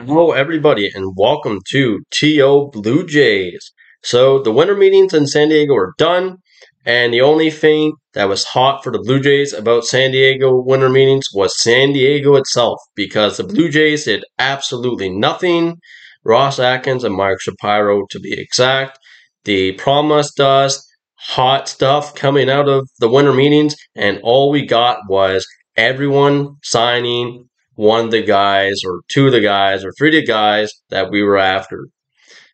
Hello, everybody, and welcome to T.O.BlueJays. So, the winter meetings in San Diego are done, and the only thing that was hot for the Blue Jays about San Diego winter meetings was San Diego itself, because the Blue Jays did absolutely nothing. Ross Atkins and Mark Shapiro, to be exact. They promised us hot stuff coming out of the winter meetings, and all we got was everyone signing one of the guys or two of the guys or three of the guys that we were after.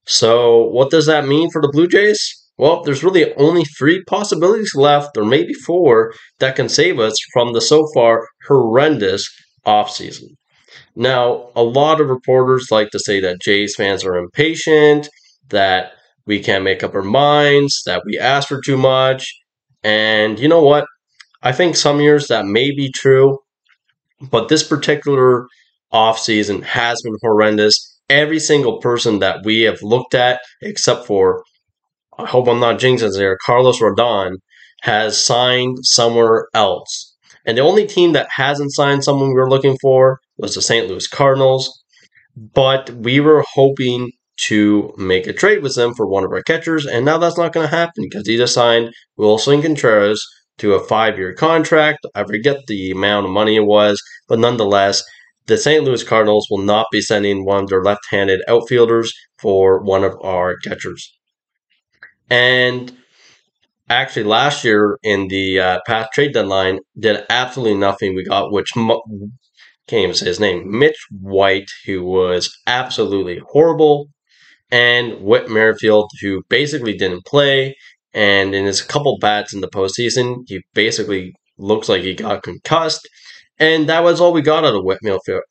So what does that mean for the Blue Jays? Well, there's really only three possibilities left, or maybe four, that can save us from the so far horrendous offseason. Now, a lot of reporters like to say that Jays fans are impatient, that we can't make up our minds, that we ask for too much. And you know what? I think some years that may be true, but this particular offseason has been horrendous. Every single person that we have looked at, except for, I hope I'm not jinxing there, Carlos Rodon, has signed somewhere else. And the only team that hasn't signed someone we were looking for was the St. Louis Cardinals. But we were hoping to make a trade with them for one of our catchers, and now that's not going to happen because he just signed Wilson Contreras to a 5-year contract. I forget the amount of money it was, but nonetheless, the St. Louis Cardinals will not be sending one of their left-handed outfielders for one of our catchers. And actually, last year in the past trade deadline, did absolutely nothing. We got can't even say his name, Mitch White, who was absolutely horrible, and Whit Merrifield, who basically didn't play. And in his couple bats in the postseason, he basically looks like he got concussed. And that was all we got out of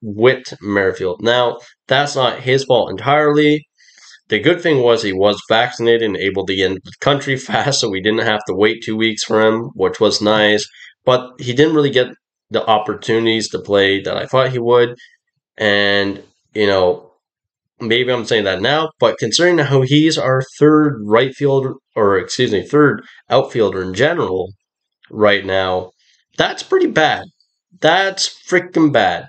Whit Merrifield. Now, that's not his fault entirely. The good thing was he was vaccinated and able to get into the country fast, so we didn't have to wait 2 weeks for him, which was nice. But he didn't really get the opportunities to play that I thought he would. And, maybe I'm saying that now, but considering how he's our third third outfielder in general right now, that's pretty bad. That's freaking bad.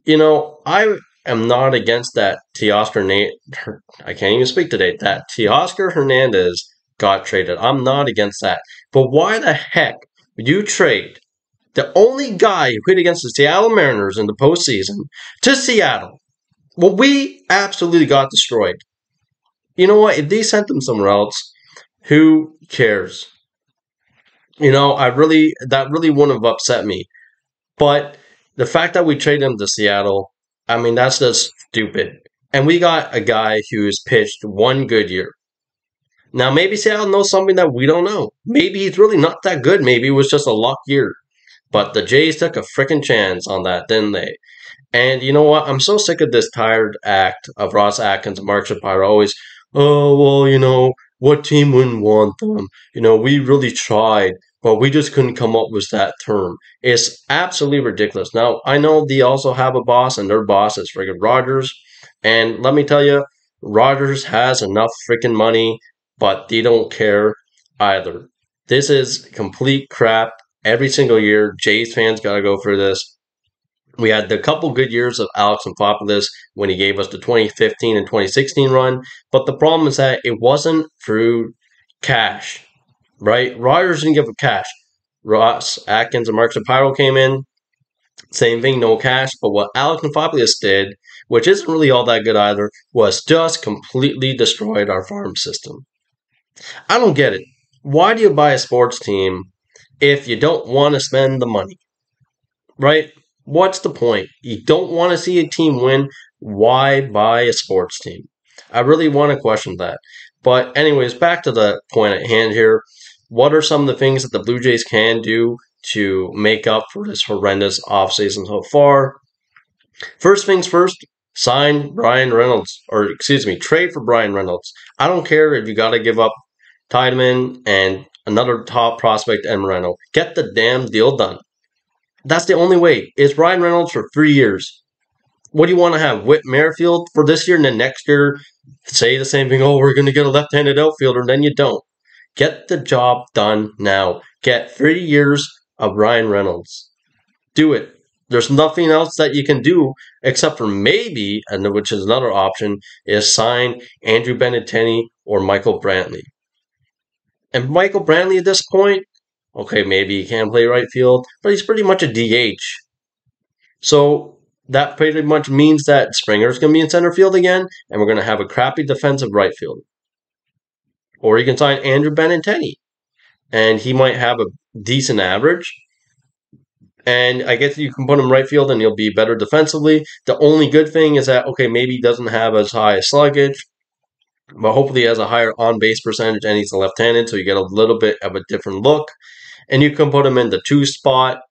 I am not against that I can't even speak today. That Teoscar Hernandez got traded. I'm not against that. But why the heck would you trade the only guy who played against the Seattle Mariners in the postseason to Seattle? Well, we absolutely got destroyed. You know what? If they sent him somewhere else, who cares? That really wouldn't have upset me. But the fact that we traded him to Seattle, I mean, that's just stupid. And we got a guy who's pitched one good year. Now, maybe Seattle knows something that we don't know. Maybe he's really not that good. Maybe it was just a luck year. But the Jays took a freaking chance on that, didn't they? And you know what? I'm so sick of this tired act of Ross Atkins and Mark Shapiro always, oh, well, what team wouldn't want them? We really tried, but we just couldn't come up with that term. It's absolutely ridiculous. Now, I know they also have a boss, and their boss is friggin' Rogers. And let me tell you, Rogers has enough freaking money, but they don't care either. This is complete crap. Every single year, Jays fans got to go through this. We had the couple good years of Alex Anthopoulos when he gave us the 2015 and 2016 run, but the problem is that it wasn't through cash, right? Rogers didn't give up cash. Ross Atkins and Mark Shapiro came in, same thing, no cash, but what Alex Anthopoulos did, which isn't really all that good either, was just completely destroyed our farm system. I don't get it. Why do you buy a sports team if you don't want to spend the money, right? What's the point? You don't want to see a team win. Why buy a sports team? I really want to question that. But anyways, back to the point at hand here. What are some of the things that the Blue Jays can do to make up for this horrendous offseason so far? First things first, trade for Brian Reynolds. I don't care if you got to give up Tiedemann and another top prospect, and Moreno. Get the damn deal done. That's the only way. It's Brian Reynolds for 3 years. What do you want to have? Whit Merrifield for this year, and then next year say the same thing, oh, we're going to get a left-handed outfielder, and then you don't. Get the job done now. Get 3 years of Brian Reynolds. Do it. There's nothing else that you can do except for maybe, and which is another option, is sign Andrew Benintendi or Michael Brantley. And Michael Brantley at this point, okay, maybe he can play right field, but he's pretty much a DH. So that pretty much means that Springer's going to be in center field again, and we're going to have a crappy defensive right field. Or you can sign Andrew Benintendi, and he might have a decent average. And I guess you can put him right field and he'll be better defensively. The only good thing is that, okay, maybe he doesn't have as high a sluggage, but hopefully he has a higher on-base percentage and he's left-handed, so you get a little bit of a different look. And you can put him in the 2 spot,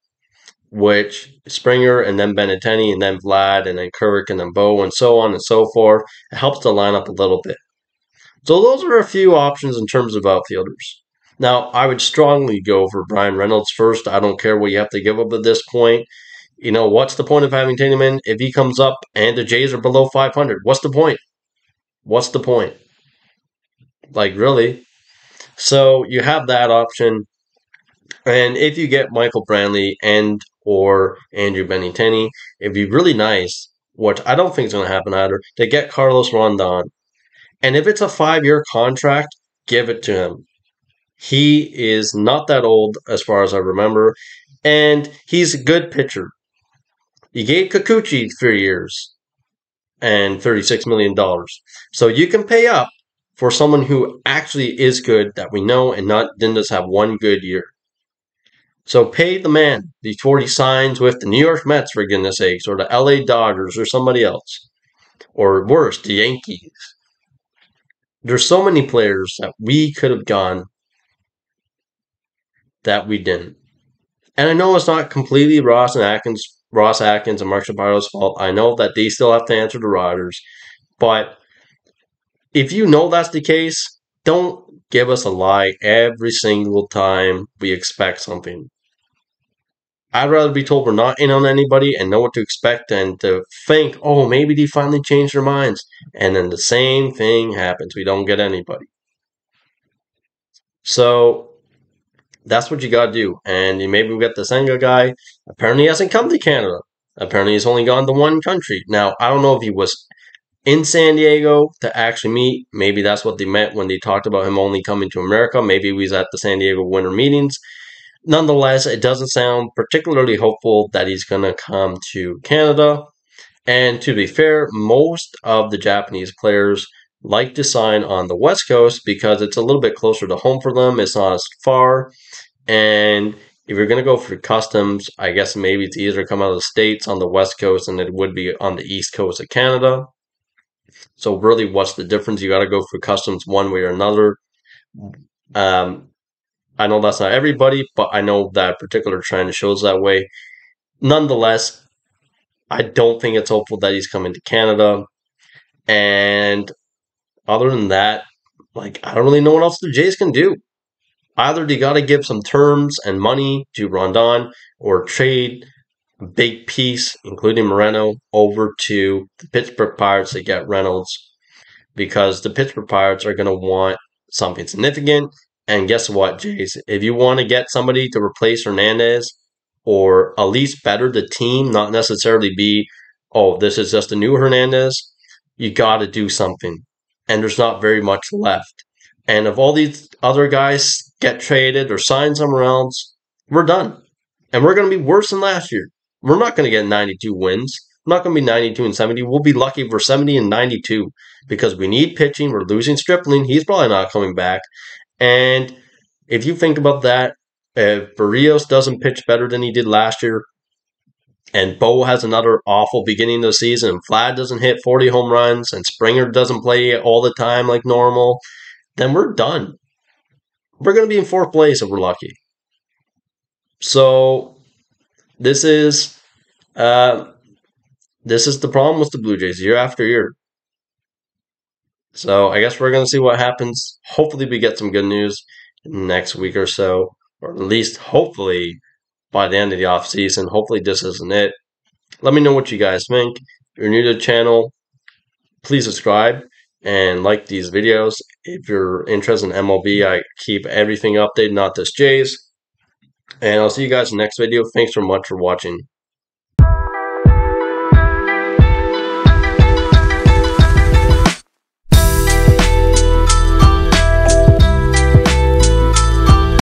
which Springer and then Benintendi and then Vlad and then Kirk and then Bo and so on and so forth. It helps the lineup a little bit. So those are a few options in terms of outfielders. Now, I would strongly go for Brian Reynolds first. I don't care what you have to give up at this point. You know, what's the point of having Tiedemann if he comes up and the Jays are below 500? What's the point? What's the point? Like, really? So you have that option. And if you get Michael Brantley and or Andrew Benintendi, it'd be really nice, which I don't think is going to happen either, to get Carlos Rondon. And if it's a 5-year contract, give it to him. He is not that old as far as I remember, and he's a good pitcher. You gave Kikuchi 3 years and $36 million. So you can pay up for someone who actually is good that we know and didn't just have one good year. So pay the man before he signs with the New York Mets, for goodness sakes, or the LA Dodgers or somebody else. Or worse, the Yankees. There's so many players that we could have gone that we didn't. And I know it's not completely Ross Atkins and Mark Shapiro's fault. I know that they still have to answer to Rodgers. But if you know that's the case, don't give us a lie every single time we expect something. I'd rather be told we're not in on anybody and know what to expect than to think, oh, maybe they finally changed their minds. And then the same thing happens. We don't get anybody. So that's what you got to do. And maybe we got the Senga guy. Apparently he hasn't come to Canada. Apparently he's only gone to one country. Now, I don't know if he was in San Diego to actually meet. Maybe that's what they meant when they talked about him only coming to America. Maybe he was at the San Diego winter meetings. Nonetheless, it doesn't sound particularly hopeful that he's going to come to Canada. And to be fair, most of the Japanese players like to sign on the West Coast because it's a little bit closer to home for them. It's not as far. And if you're going to go for customs, I guess maybe it's easier to come out of the States on the West Coast than it would be on the East Coast of Canada. So really, what's the difference? You got to go for customs one way or another. I know that's not everybody, but I know that particular trend shows that way. Nonetheless, I don't think it's hopeful that he's coming to Canada. And other than that, like, I don't really know what else the Jays can do. Either they got to give some terms and money to Rondon or trade a big piece, including Moreno, over to the Pittsburgh Pirates to get Reynolds, because the Pittsburgh Pirates are going to want something significant. And guess what, Jays? If you want to get somebody to replace Hernandez or at least better the team, not necessarily be, oh, this is just a new Hernandez, you got to do something. And there's not very much left. And if all these other guys get traded or sign somewhere else, we're done. And we're going to be worse than last year. We're not going to get 92 wins. We're not going to be 92 and 70. We'll be lucky if we're 70 and 92 because we need pitching. We're losing Stripling. He's probably not coming back. And if you think about that, if Barrios doesn't pitch better than he did last year, and Bo has another awful beginning of the season, and Vlad doesn't hit 40 home runs, and Springer doesn't play all the time like normal, then we're done. We're going to be in 4th place if we're lucky. So this is the problem with the Blue Jays year after year. So I guess we're going to see what happens. Hopefully we get some good news next week or so, or at least hopefully by the end of the offseason. Hopefully this isn't it. Let me know what you guys think. If you're new to the channel, please subscribe and like these videos. If you're interested in MLB, I keep everything updated, not just Jays. And I'll see you guys in the next video. Thanks so much for watching.